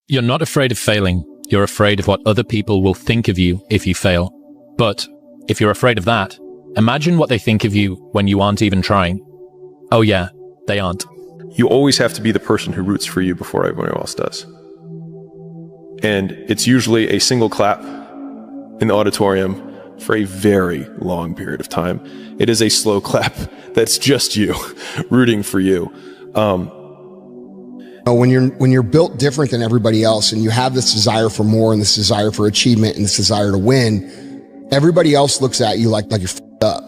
You're not afraid of failing. You're afraid of what other people will think of you if you fail. But if you're afraid of that, imagine what they think of you when you aren't even trying. Oh yeah, they aren't. You always have to be the person who roots for you before everyone else does. And it's usually a single clap in the auditorium for a very long period of time. It is a slow clap that's just you rooting for you. When you're built different than everybody else and you have this desire for more and this desire for achievement and this desire to win, everybody else looks at you like you're f***ed up.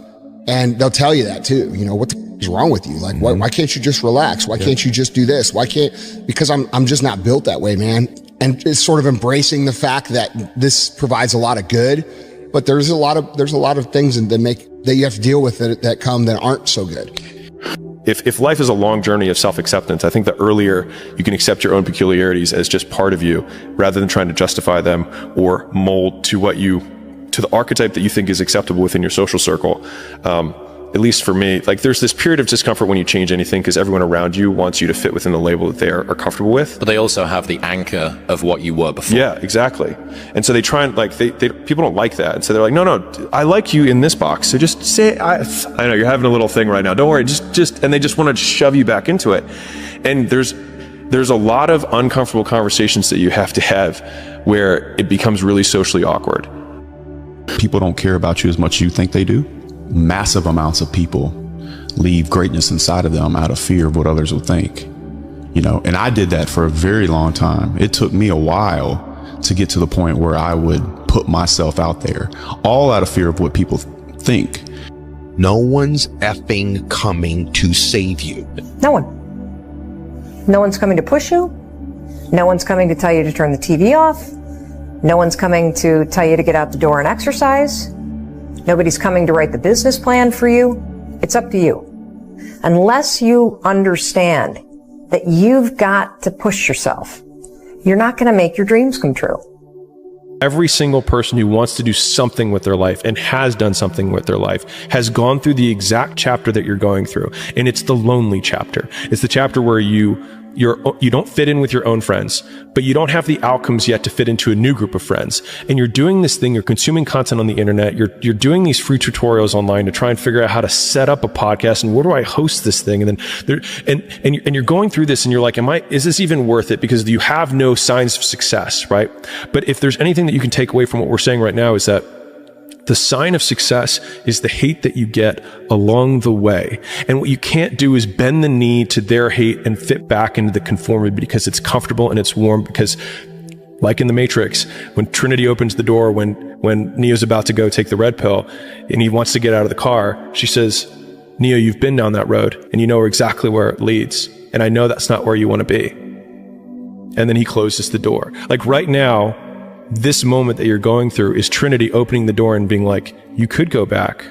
And they'll tell you that too. You know, what the f*** is wrong with you? Like, why can't you just relax? Why can't you just do this? Because I'm just not built that way, man. And it's sort of embracing the fact that this provides a lot of good, but there's a lot of things that you have to deal with that aren't so good. If life is a long journey of self-acceptance, I think the earlier you can accept your own peculiarities as just part of you, rather than trying to justify them or mold to the archetype that you think is acceptable within your social circle. At least for me, like there's this period of discomfort when you change anything because everyone around you wants you to fit within the label that they are comfortable with. But they also have the anchor of what you were before. Yeah, exactly. And so they try and people don't like that. And so they're like, no, I like you in this box. So just say, I know you're having a little thing right now. Don't worry. And they just want to shove you back into it. And there's a lot of uncomfortable conversations that you have to have where it becomes really socially awkward. People don't care about you as much as you think they do. Massive amounts of people leave greatness inside of them out of fear of what others will think, and I did that for a very long time. It took me a while to get to the point where I would put myself out there, all out of fear of what people think. No one's effing coming to save you. No one. No one's coming to push you. No one's coming to tell you to turn the TV off. No one's coming to tell you to get out the door and exercise. Nobody's coming to write the business plan for you. It's up to you. Unless you understand that you've got to push yourself, you're not going to make your dreams come true. Every single person who wants to do something with their life and has done something with their life has gone through the exact chapter that you're going through. And it's the lonely chapter. It's the chapter where you don't fit in with your own friends, but you don't have the outcomes yet to fit into a new group of friends. And you're doing this thing, you're consuming content on the internet, you're doing these free tutorials online to try and figure out how to set up a podcast and where do I host this thing? And then you're going through this and you're like, is this even worth it? Because you have no signs of success, right? But if there's anything that you can take away from what we're saying right now is that the sign of success is the hate that you get along the way. And what you can't do is bend the knee to their hate and fit back into the conformity because it's comfortable and it's warm. Because like in the Matrix, when Trinity opens the door, when Neo's about to go take the red pill and he wants to get out of the car, she says, Neo, you've been down that road and you know exactly where it leads. And I know that's not where you want to be. And then he closes the door. Like right now, this moment that you're going through is Trinity opening the door and being like, you could go back,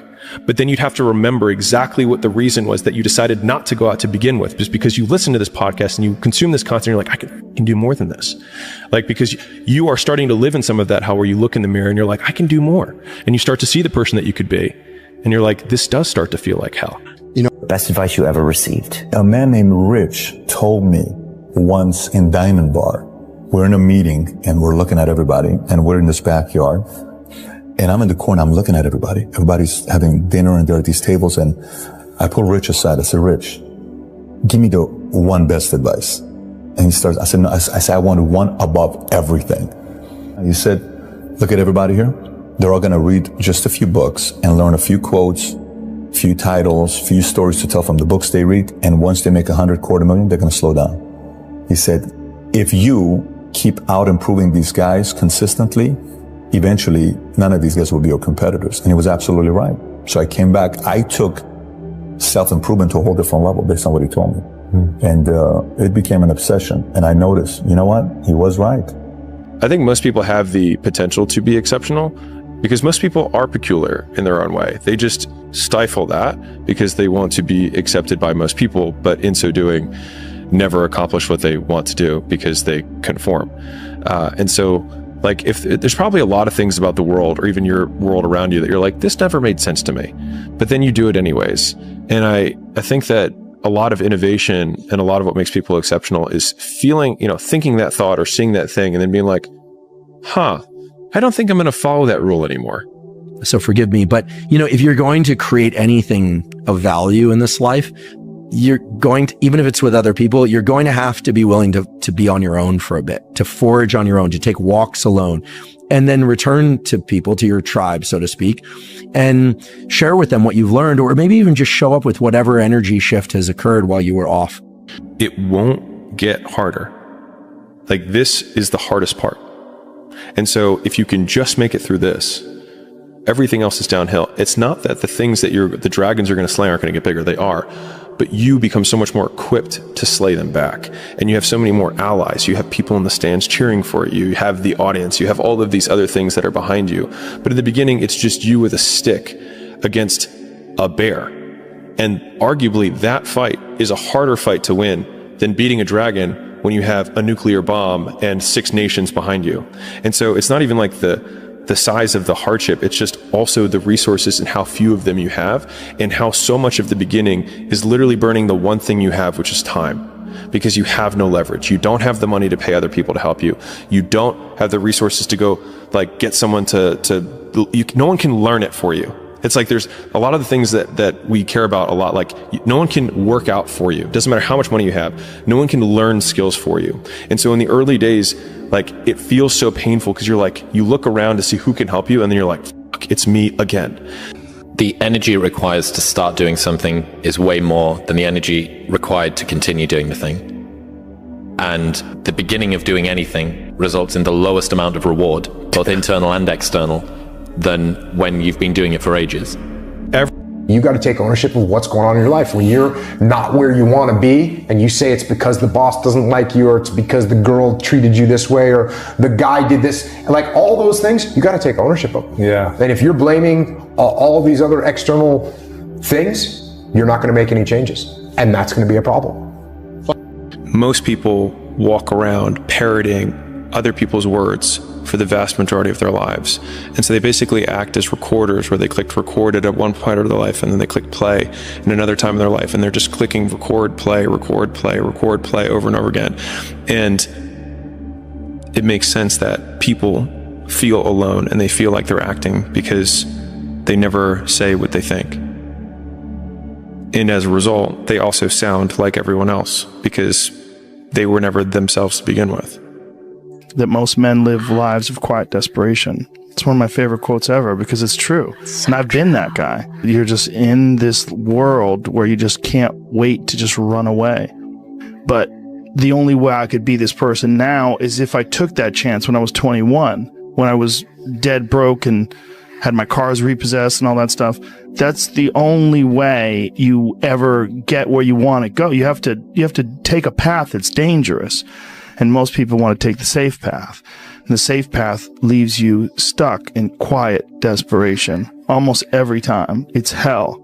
but then you'd have to remember exactly what the reason was that you decided not to go out to begin with, just because you listen to this podcast and you consume this content, you're like, I can do more than this. Like, because you are starting to live in some of that hell where you look in the mirror and you're like, I can do more. And you start to see the person that you could be. And you're like, this does start to feel like hell. Best advice you ever received? A man named Rich told me once in Diamond Bar, we're in a meeting and we're looking at everybody and we're in this backyard and I'm in the corner, I'm looking at everybody. Everybody's having dinner and there are these tables and I pull Rich aside. I said, Rich, give me the one best advice. And he starts, I said, no, I said, I want one above everything. And he said, look at everybody here. They're all going to read just a few books and learn a few quotes, few titles, few stories to tell from the books they read. And once they make 100,000,000, they're going to slow down. He said, if you keep out improving these guys consistently, eventually none of these guys will be your competitors. And he was absolutely right. So I came back. I took self-improvement to a whole different level based on what he told me. And it became an obsession. And I noticed, you know what? He was right. I think most people have the potential to be exceptional because most people are peculiar in their own way. They just stifle that because they want to be accepted by most people, but in so doing, never accomplish what they want to do because they conform. And so like if there's probably a lot of things about the world or even your world around you that you're like, this never made sense to me, but then you do it anyways. And I think that a lot of innovation and a lot of what makes people exceptional is feeling, thinking that thought or seeing that thing and then being like, I don't think I'm going to follow that rule anymore. So forgive me, but if you're going to create anything of value in this life, you're going to, even if it's with other people, you're going to have to be willing to be on your own for a bit, to forage on your own, to take walks alone, and then return to people, to your tribe, so to speak, and share with them what you've learned, or maybe even just show up with whatever energy shift has occurred while you were off. It won't get harder. Like, this is the hardest part. And so if you can just make it through this, everything else is downhill. It's not that the things that the dragons are going to slay aren't going to get bigger. They are. But you become so much more equipped to slay them back. And you have so many more allies. You have people in the stands cheering for you. You have the audience. You have all of these other things that are behind you. But in the beginning, it's just you with a stick against a bear. And arguably, that fight is a harder fight to win than beating a dragon when you have a nuclear bomb and 6 nations behind you. And so it's not even like the size of the hardship, it's just also the resources and how few of them you have, and how so much of the beginning is literally burning the one thing you have, which is time, because you have no leverage. You don't have the money to pay other people to help you. You don't have the resources to go get someone no one can learn it for you. It's like there's a lot of the things that we care about a lot. Like, no one can work out for you. Doesn't matter how much money you have. No one can learn skills for you. And so in the early days, it feels so painful because you look around to see who can help you, and then you're like, fuck, it's me again. The energy it requires to start doing something is way more than the energy required to continue doing the thing. And the beginning of doing anything results in the lowest amount of reward, both internal and external, than when you've been doing it for ages. You got to take ownership of what's going on in your life. When you're not where you want to be, and you say it's because the boss doesn't like you, or it's because the girl treated you this way, or the guy did this, all those things, you got to take ownership of them. Yeah. And if you're blaming all these other external things, you're not going to make any changes. And that's going to be a problem. Most people walk around parroting other people's words for the vast majority of their lives. And so they basically act as recorders, where they clicked record at one point of their life, and then they click play in another time in their life, and they're just clicking record, play, record, play, record, play over and over again. And it makes sense that people feel alone and they feel like they're acting because they never say what they think. And as a result, they also sound like everyone else because they were never themselves to begin with. That most men live lives of quiet desperation. It's one of my favorite quotes ever because it's true. And I've been that guy. You're just in this world where you just can't wait to just run away. But the only way I could be this person now is if I took that chance when I was 21, when I was dead broke and had my cars repossessed and all that stuff. That's the only way you ever get where you want to go. You have to take a path that's dangerous. And most people want to take the safe path. And the safe path leaves you stuck in quiet desperation. Almost every time. It's hell.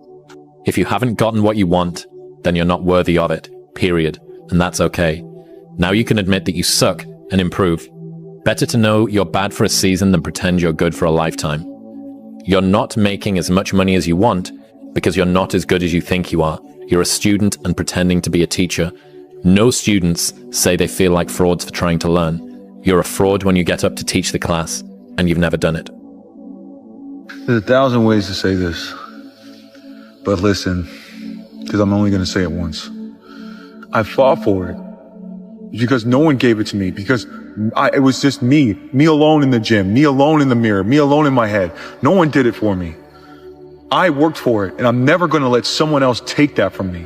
If you haven't gotten what you want, then you're not worthy of it. Period. And that's okay. Now you can admit that you suck and improve. Better to know you're bad for a season than pretend you're good for a lifetime. You're not making as much money as you want because you're not as good as you think you are. You're a student and pretending to be a teacher. No students say they feel like frauds for trying to learn. You're a fraud when you get up to teach the class, and you've never done it. There's 1,000 ways to say this, but listen, because I'm only going to say it once. I fought for it because no one gave it to me, because it was just me alone in the gym, me alone in the mirror, me alone in my head. No one did it for me. I worked for it, and I'm never going to let someone else take that from me.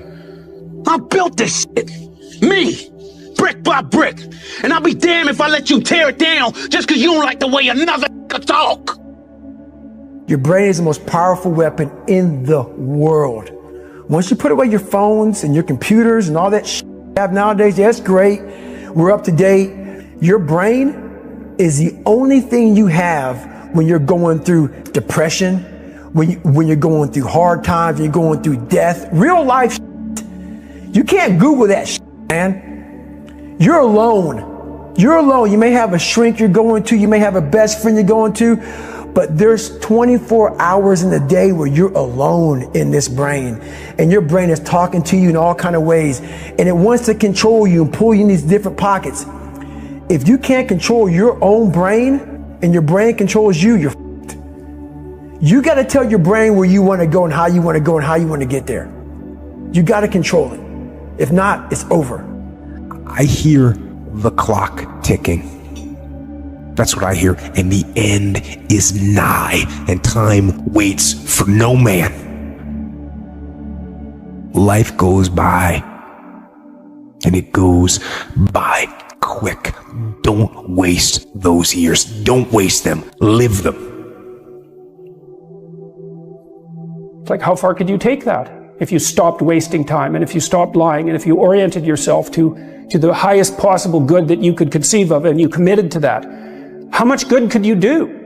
I built this shit. Me, brick by brick. And I'll be damned if I let you tear it down just because you don't like the way another talk. Your brain is the most powerful weapon in the world. Once you put away your phones and your computers and all that shit you have nowadays, that's great. We're up to date. Your brain is the only thing you have when you're going through depression, when you're going through hard times, when you're going through death, real life shit. You can't Google that shit. Man, you're alone. You're alone. You may have a shrink you're going to, you may have a best friend you're going to, But there's 24 hours in the day where you're alone in this brain, and your brain is talking to you in all kind of ways, and it wants to control you and pull you in these different pockets. If you can't control your own brain and your brain controls you, you're f***ed. You got to tell your brain where you want to go and how you want to go and how you want to get there. You got to control it. If not, it's over. I hear the clock ticking. That's what I hear. And the end is nigh, and time waits for no man. Life goes by, and it goes by quick. Don't waste those years. Don't waste them. Live them. It's like, how far could you take that? If you stopped wasting time, and if you stopped lying, and if you oriented yourself to the highest possible good that you could conceive of, and you committed to that, how much good could you do?